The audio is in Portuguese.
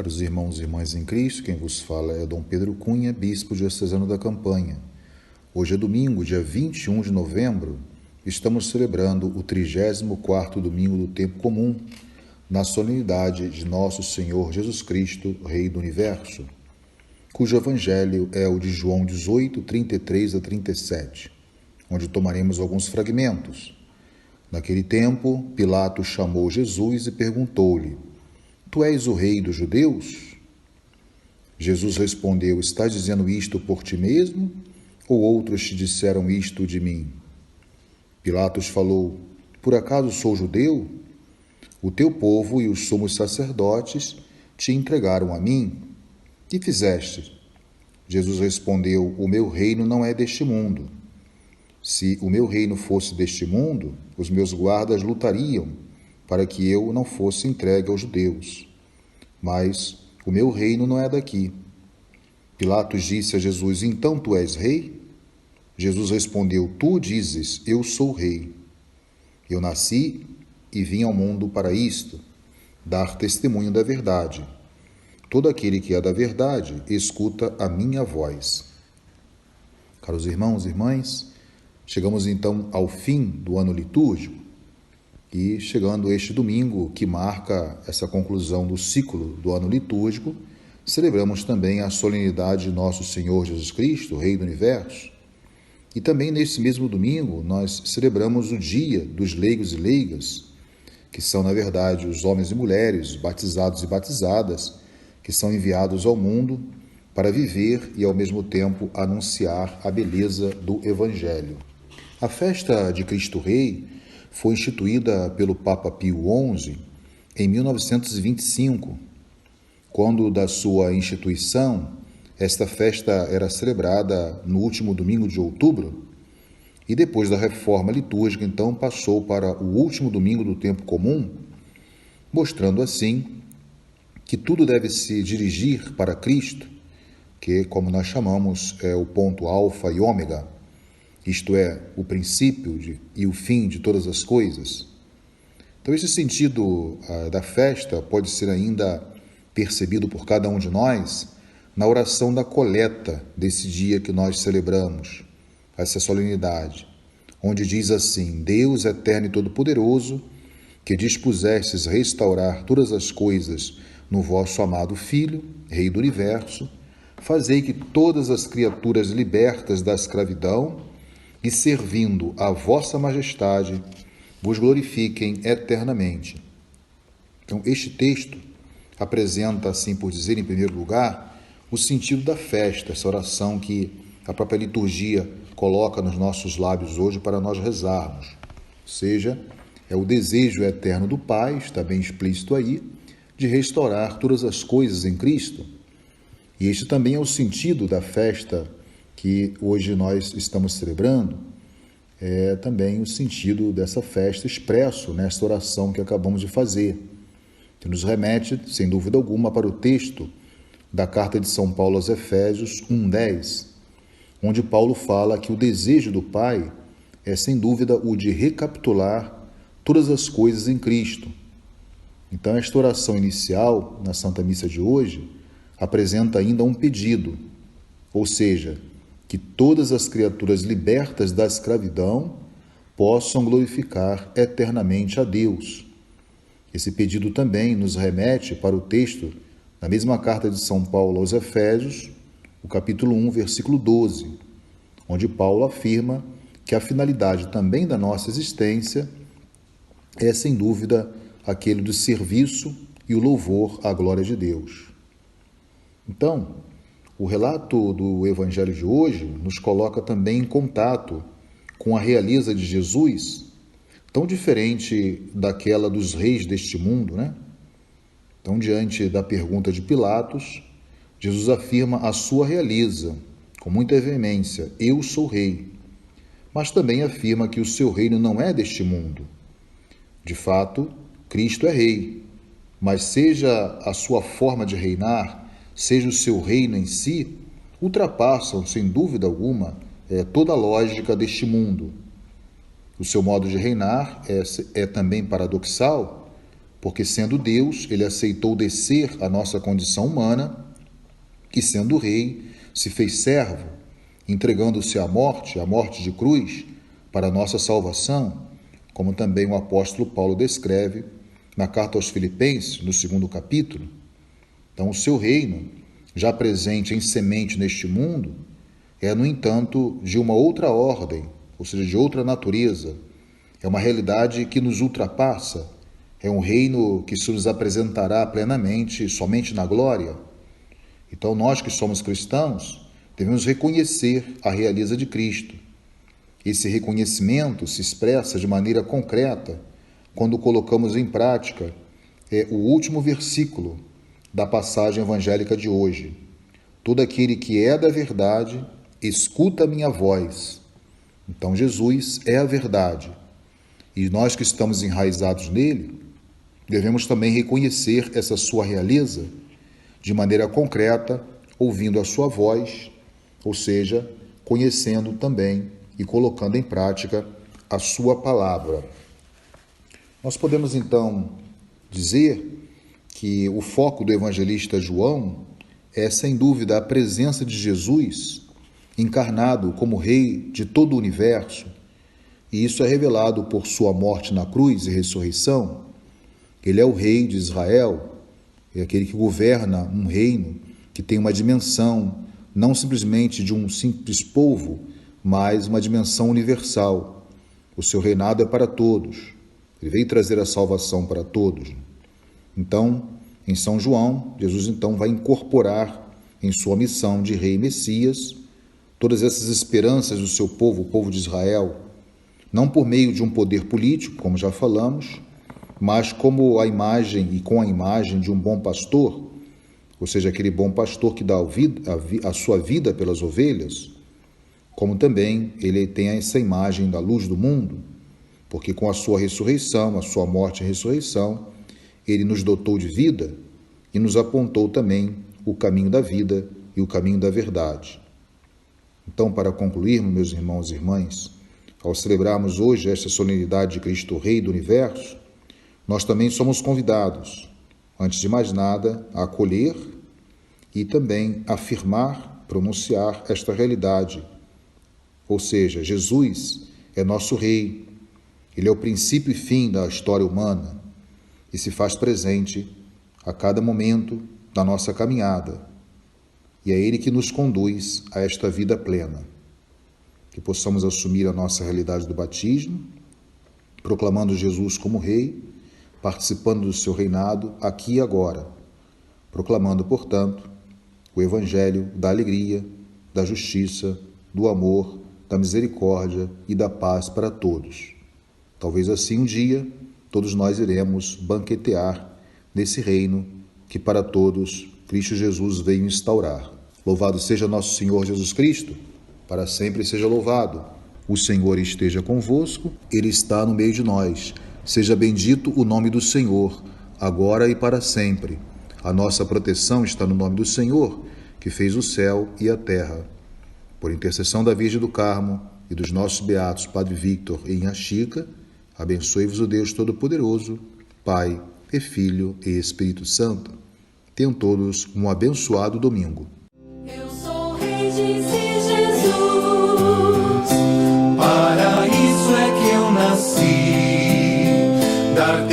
Caros irmãos e irmãs em Cristo, quem vos fala é Dom Pedro Cunha, bispo diocesano da Campanha. Hoje é domingo, dia 21 de novembro, estamos celebrando o 34º domingo do tempo comum, na solenidade de Nosso Senhor Jesus Cristo, Rei do Universo, cujo evangelho é o de João 18, 33 a 37, onde tomaremos alguns fragmentos. Naquele tempo, Pilatos chamou Jesus e perguntou-lhe: Tu és o rei dos judeus? Jesus respondeu: Estás dizendo isto por ti mesmo, ou outros te disseram isto de mim? Pilatos falou: Por acaso sou judeu? O teu povo e os sumos sacerdotes te entregaram a mim. Que fizeste? Jesus respondeu: O meu reino não é deste mundo. Se o meu reino fosse deste mundo, os meus guardas lutariam para que eu não fosse entregue aos judeus. Mas o meu reino não é daqui. Pilatos disse a Jesus: Então tu és rei? Jesus respondeu: Tu dizes, eu sou rei. Eu nasci e vim ao mundo para isto, dar testemunho da verdade. Todo aquele que é da verdade escuta a minha voz. Caros irmãos e irmãs, chegamos então ao fim do ano litúrgico e chegando este domingo que marca essa conclusão do ciclo do ano litúrgico, celebramos também a solenidade de Nosso Senhor Jesus Cristo, Rei do Universo. E também nesse mesmo domingo nós celebramos o dia dos leigos e leigas, que são na verdade os homens e mulheres, batizados e batizadas, que são enviados ao mundo para viver e ao mesmo tempo anunciar a beleza do Evangelho. A festa de Cristo Rei foi instituída pelo Papa Pio XI em 1925. Quando da sua instituição, esta festa era celebrada no último domingo de outubro e depois da reforma litúrgica, então, passou para o último domingo do tempo comum, mostrando assim que tudo deve se dirigir para Cristo, que, como nós chamamos, é o ponto alfa e ômega, isto é, o princípio e o fim de todas as coisas. Então, esse sentido da festa pode ser ainda percebido por cada um de nós na oração da coleta desse dia que nós celebramos, essa solenidade, onde diz assim: Deus eterno e todo-poderoso, que dispusestes restaurar todas as coisas no vosso amado Filho, Rei do Universo, fazei que todas as criaturas libertas da escravidão e servindo a vossa majestade, vos glorifiquem eternamente. Então, este texto apresenta, assim por dizer, em primeiro lugar, o sentido da festa, essa oração que a própria liturgia coloca nos nossos lábios hoje para nós rezarmos. Ou seja, é o desejo eterno do Pai, está bem explícito aí, de restaurar todas as coisas em Cristo. E este também é o sentido da festa que hoje nós estamos celebrando, é também o sentido dessa festa expresso nesta oração que acabamos de fazer, que nos remete, sem dúvida alguma, para o texto da carta de São Paulo aos Efésios 1:10, onde Paulo fala que o desejo do Pai é, sem dúvida, o de recapitular todas as coisas em Cristo. Então, esta oração inicial, na Santa Missa de hoje, apresenta ainda um pedido, ou seja, que todas as criaturas libertas da escravidão possam glorificar eternamente a Deus. Esse pedido também nos remete para o texto da mesma carta de São Paulo aos Efésios, o capítulo 1, versículo 12, onde Paulo afirma que a finalidade também da nossa existência é, sem dúvida, aquele do serviço e o louvor à glória de Deus. Então, o relato do Evangelho de hoje nos coloca também em contato com a realeza de Jesus, tão diferente daquela dos reis deste mundo, né? Então, diante da pergunta de Pilatos, Jesus afirma a sua realeza, com muita veemência: eu sou rei. Mas também afirma que o seu reino não é deste mundo. De fato, Cristo é rei, mas seja a sua forma de reinar, seja o seu reino em si, ultrapassam, sem dúvida alguma, toda a lógica deste mundo. O seu modo de reinar é também paradoxal, porque sendo Deus, ele aceitou descer à nossa condição humana e sendo rei, se fez servo, entregando-se à morte de cruz, para a nossa salvação, como também o apóstolo Paulo descreve na carta aos Filipenses, no 2º capítulo. Então, o seu reino, já presente em semente neste mundo, é, no entanto, de uma outra ordem, ou seja, de outra natureza. É uma realidade que nos ultrapassa, é um reino que se nos apresentará plenamente somente na glória. Então, nós que somos cristãos, devemos reconhecer a realeza de Cristo. Esse reconhecimento se expressa de maneira concreta quando colocamos em prática o último versículo da passagem evangélica de hoje. Todo aquele que é da verdade, escuta a minha voz. Então, Jesus é a verdade. E nós que estamos enraizados nele, devemos também reconhecer essa sua realeza de maneira concreta, ouvindo a sua voz, ou seja, conhecendo também e colocando em prática a sua palavra. Nós podemos então dizer que o foco do evangelista João é, sem dúvida, a presença de Jesus encarnado como Rei de todo o universo, e isso é revelado por sua morte na cruz e ressurreição. Ele é o Rei de Israel, é aquele que governa um reino que tem uma dimensão não simplesmente de um simples povo, mas uma dimensão universal. O seu reinado é para todos. Ele veio trazer a salvação para todos. Então, em São João, Jesus então vai incorporar em sua missão de Rei Messias todas essas esperanças do seu povo, o povo de Israel, não por meio de um poder político, como já falamos, mas como a imagem e com a imagem de um bom pastor, ou seja, aquele bom pastor que dá a sua vida pelas ovelhas, como também ele tem essa imagem da luz do mundo, porque com a sua ressurreição, a sua morte e ressurreição, ele nos dotou de vida e nos apontou também o caminho da vida e o caminho da verdade. Então, para concluirmos, meus irmãos e irmãs, ao celebrarmos hoje esta solenidade de Cristo Rei do Universo, nós também somos convidados, antes de mais nada, a acolher e também afirmar, pronunciar esta realidade. Ou seja, Jesus é nosso Rei, ele é o princípio e fim da história humana e se faz presente a cada momento da nossa caminhada. E é ele que nos conduz a esta vida plena. Que possamos assumir a nossa realidade do batismo, proclamando Jesus como Rei, participando do seu reinado aqui e agora, proclamando, portanto, o Evangelho da alegria, da justiça, do amor, da misericórdia e da paz para todos. Talvez assim um dia todos nós iremos banquetear nesse reino que para todos Cristo Jesus veio instaurar. Louvado seja nosso Senhor Jesus Cristo, para sempre seja louvado. O Senhor esteja convosco, Ele está no meio de nós. Seja bendito o nome do Senhor, agora e para sempre. A nossa proteção está no nome do Senhor, que fez o céu e a terra. Por intercessão da Virgem do Carmo e dos nossos beatos Padre Victor e Inha Chica, abençoe-vos o Deus Todo-Poderoso, Pai e Filho e Espírito Santo. Tenham todos um abençoado domingo. Eu sou Rei, disse Jesus, para isso é que eu nasci, dar